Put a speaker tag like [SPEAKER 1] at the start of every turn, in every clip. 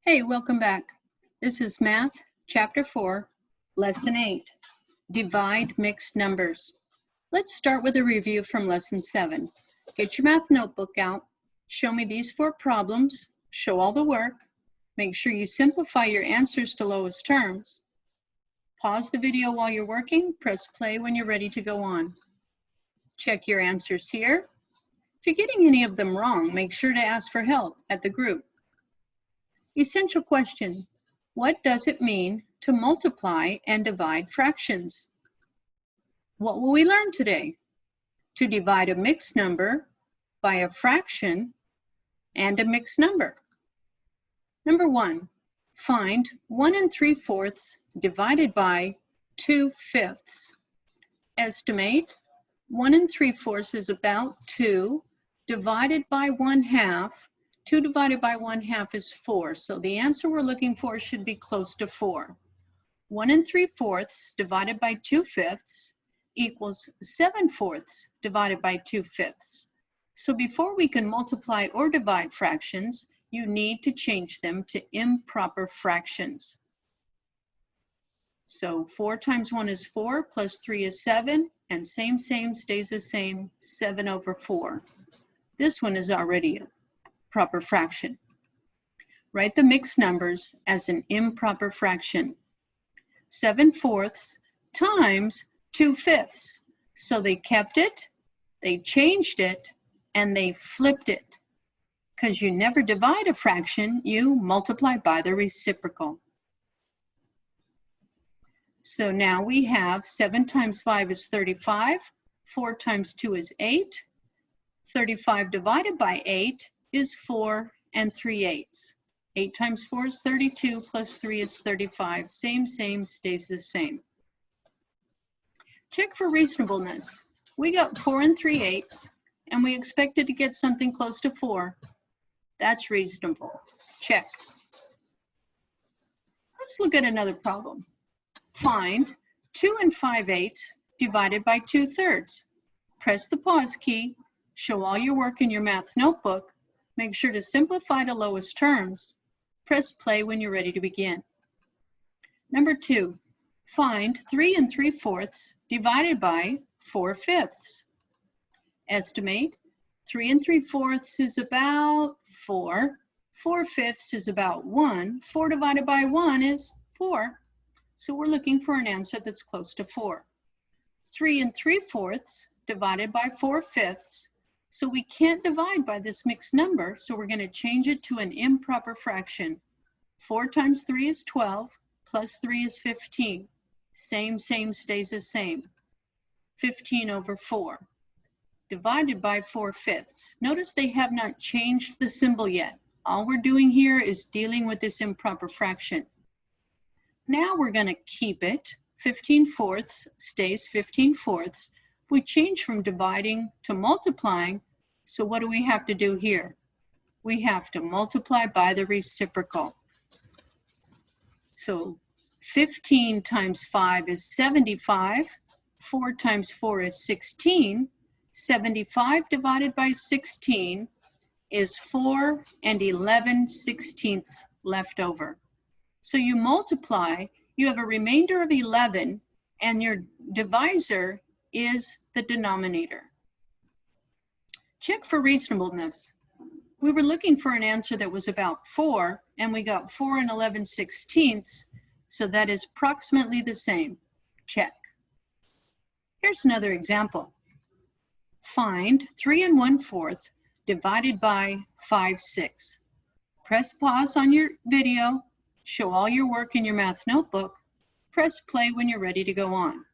[SPEAKER 1] Hey, welcome back. This is Math, Chapter 4, Lesson 8, Divide Mixed Numbers. Let's start with a review from Lesson 7. Get your math notebook out, show me these 4 problems, show all the work, make sure you simplify your answers to lowest terms. Pause the video while you're working, press play when you're ready to go on. Check your answers here. If you're getting any of them wrong, make sure to ask for help at the group. Essential question: what does it mean to multiply and divide fractions? What will we learn today? To divide a mixed number by a fraction and a mixed number. Number 1, find 1 3/4 divided by 2/5. Estimate 1 3/4 is about 2 divided by 1/2. 2 divided by 1/2 is 4, so the answer we're looking for should be close to 4. 1 3/4 divided by 2/5 equals 7/4 divided by 2/5. So before we can multiply or divide fractions, you need to change them to improper fractions. So 4 times 1 is 4, plus 3 is 7, and same stays the same, 7/4. This one is already a proper fraction. Write the mixed numbers as an improper fraction. 7/4 times 2/5. So they kept it, they changed it, and they flipped it. Because you never divide a fraction, you multiply by the reciprocal. So now we have 7 times 5 is 35, 4 times 2 is 8, 35 divided by 8 is 4 3/8. 8 times 4 is 32, plus 3 is 35. Same, stays the same. Check for reasonableness. We got 4 3/8, and we expected to get something close to 4. That's reasonable. Check. Let's look at another problem. Find 2 5/8 divided by 2/3. Press the pause key, show all your work in your math notebook, make sure to simplify to lowest terms. Press play when you're ready to begin. Number 2, find 3 3/4 divided by 4/5. Estimate 3 3/4 is about 4. 4/5 is about 1. 4 divided by 1 is 4. So we're looking for an answer that's close to 4. 3 3/4 divided by 4/5. So we can't divide by this mixed number, so we're going to change it to an improper fraction. 4 times 3 is 12, plus 3 is 15. Same, stays the same. 15/4. Divided by 4/5. Notice they have not changed the symbol yet. All we're doing here is dealing with this improper fraction. Now we're going to keep it. 15/4 stays 15/4. We change from dividing to multiplying, so what do we have to do here? We have to multiply by the reciprocal. So 15 times 5 is 75. 4 times 4 is 16. 75 divided by 16 is 4 11/16 left over. So you multiply, you have a remainder of 11, and your divisor is the denominator. Check for reasonableness. We were looking for an answer that was about 4, and we got 4 11/16, so that is approximately the same. Check. Here's another example. Find 3 1/4 divided by 5/6. Press pause on your video, show all your work in your math notebook, press play when you're ready to go on.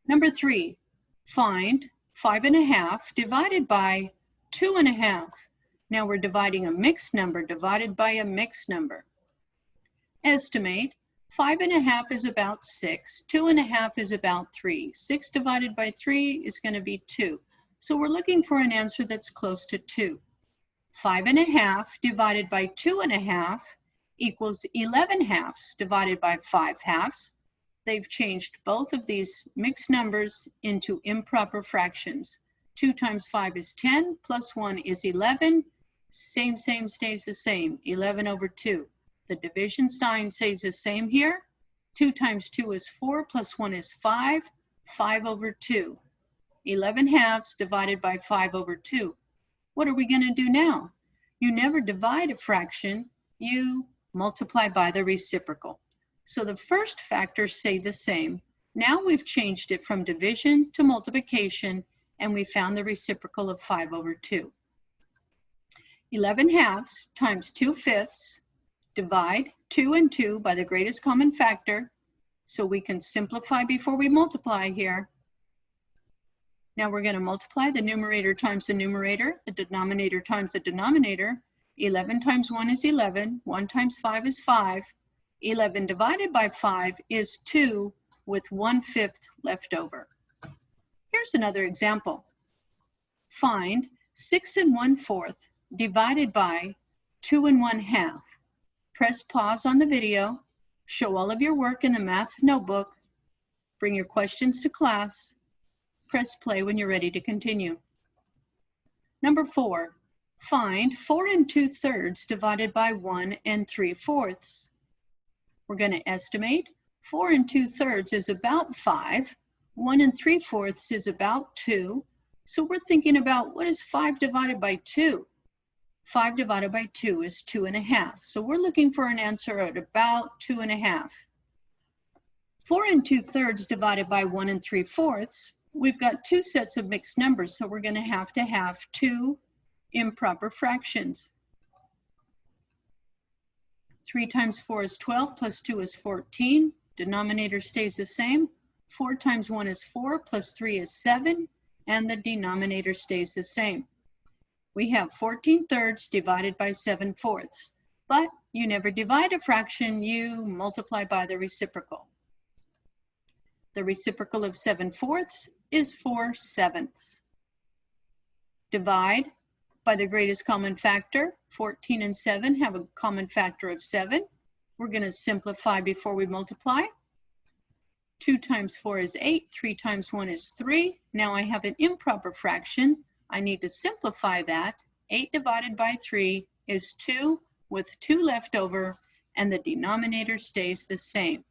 [SPEAKER 1] Number 3, find 5 1/2 divided by 2 1/2. Now we're dividing a mixed number divided by a mixed number. Estimate 5 1/2 is about 6, 2 1/2 is about 3. 6 divided by 3 is going to be 2. So we're looking for an answer that's close to 2. 5 1/2 divided by 2 1/2 equals 11/2 divided by 5/2. They've changed both of these mixed numbers into improper fractions. 2 times 5 is 10, plus 1 is 11. same stays the same, 11 over 2. The division sign stays the same here. 2 times 2 is 4, plus 1 is 5, 5 over 2. 11 halves divided by 5 over 2. What are we going to do now? You never divide a fraction, you multiply by the reciprocal. So the first factors stay the same. Now we've changed it from division to multiplication, and we found the reciprocal of 5 over 2. 11 halves times 2 fifths, divide 2 and 2 by the greatest common factor, so we can simplify before we multiply here. Now we're going to multiply the numerator times the numerator, the denominator times the denominator. 11 times 1 is 11, 1 times 5 is 5. 11 divided by 5 is 2 with 1/5 left over. Here's another example. Find 6 1/4 divided by 2 1/2. Press pause on the video, show all of your work in the math notebook, bring your questions to class, press play when you're ready to continue. Number 4, find 4 2/3 divided by 1 3/4. We're going to estimate 4 2/3 is about 5, 1 3/4 is about 2. So we're thinking about, what is 5 divided by 2? 5 divided by 2 is 2 1/2. So we're looking for an answer at about 2 1/2. 4 2/3 divided by 1 3/4. We've got 2 sets of mixed numbers, so we're going to have 2 improper fractions. 3 times 4 is 12, plus 2 is 14. Denominator stays the same. 4 times 1 is 4, plus 3 is 7, and the denominator stays the same. We have 14/3 divided by 7/4. But you never divide a fraction, you multiply by the reciprocal. The reciprocal of 7/4 is 4/7. Divide by the greatest common factor. 14 and 7 have a common factor of 7. We're going to simplify before we multiply. 2 times 4 is 8. 3 times 1 is 3. Now I have an improper fraction. I need to simplify that. 8 divided by 3 is 2 with 2 left over, and the denominator stays the same.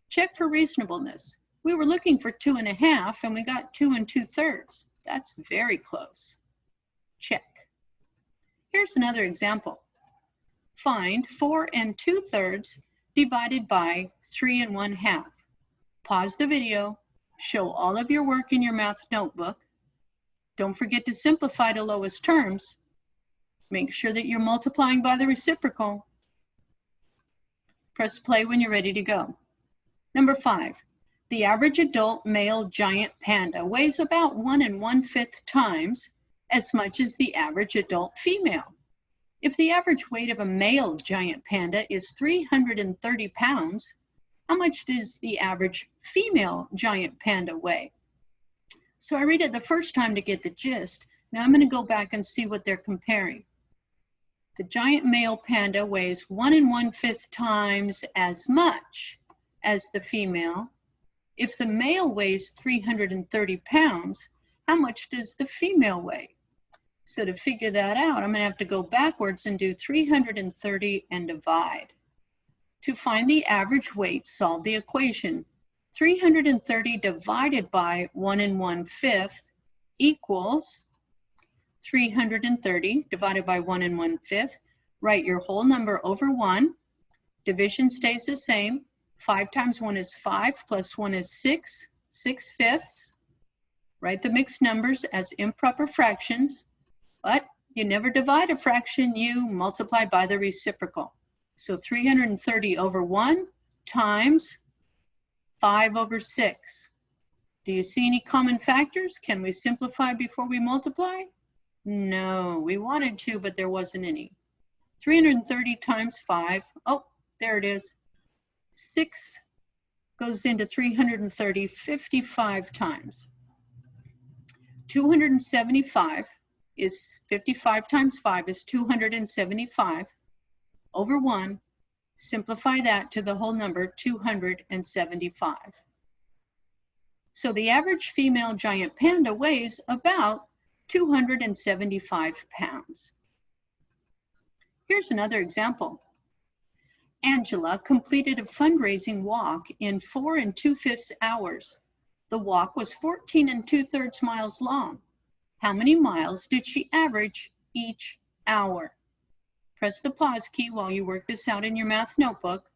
[SPEAKER 1] Check for reasonableness. We were looking for 2 1/2, and we got 2 2/3. That's very close. Check. Here's another example. Find 4 2/3 divided by 3 1/2. Pause the video, show all of your work in your math notebook. Don't forget to simplify to lowest terms. Make sure that you're multiplying by the reciprocal. Press play when you're ready to go. Number 5, the average adult male giant panda weighs about 1 1/5 times as much as the average adult female. If the average weight of a male giant panda is 330 pounds, how much does the average female giant panda weigh? So I read it the first time to get the gist. Now I'm going to go back and see what they're comparing. The giant male panda weighs 1 1/5 times as much as the female. If the male weighs 330 pounds, how much does the female weigh? So to figure that out, I'm going to have to go backwards and do 330 and divide. To find the average weight, solve the equation. 330 divided by 1 1/5 equals 330 divided by 1 1/5. Write your whole number over 1. Division stays the same. 5 times 1 is 5, plus 1 is 6, 6/5. Write the mixed numbers as improper fractions, but you never divide a fraction, you multiply by the reciprocal. So 330 over 1 times 5 over 6. Do you see any common factors? Can we simplify before we multiply? No, we wanted to, but there wasn't any. 330 times 5, oh, there it is. 6 goes into 330 55 times. 275 is 55 times 5 is 275 over 1. Simplify that to the whole number, 275. So the average female giant panda weighs about 275 pounds. Here's another example. Angela completed a fundraising walk in 4 2/5 hours. The walk was 14 2/3 miles long. How many miles did she average each hour? Press the pause key while you work this out in your math notebook.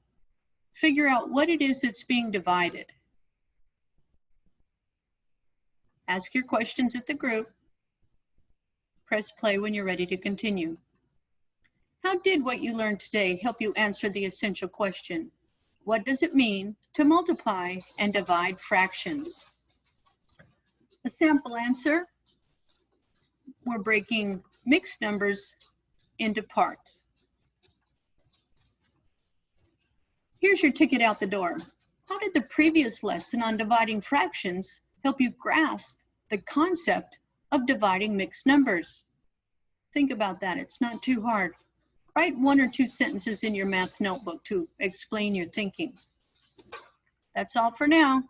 [SPEAKER 1] Figure out what it is that's being divided. Ask your questions at the group. Press play when you're ready to continue. How did what you learned today help you answer the essential question? What does it mean to multiply and divide fractions? A sample answer: we're breaking mixed numbers into parts. Here's your ticket out the door. How did the previous lesson on dividing fractions help you grasp the concept of dividing mixed numbers? Think about that. It's not too hard. Write 1 or 2 sentences in your math notebook to explain your thinking. That's all for now.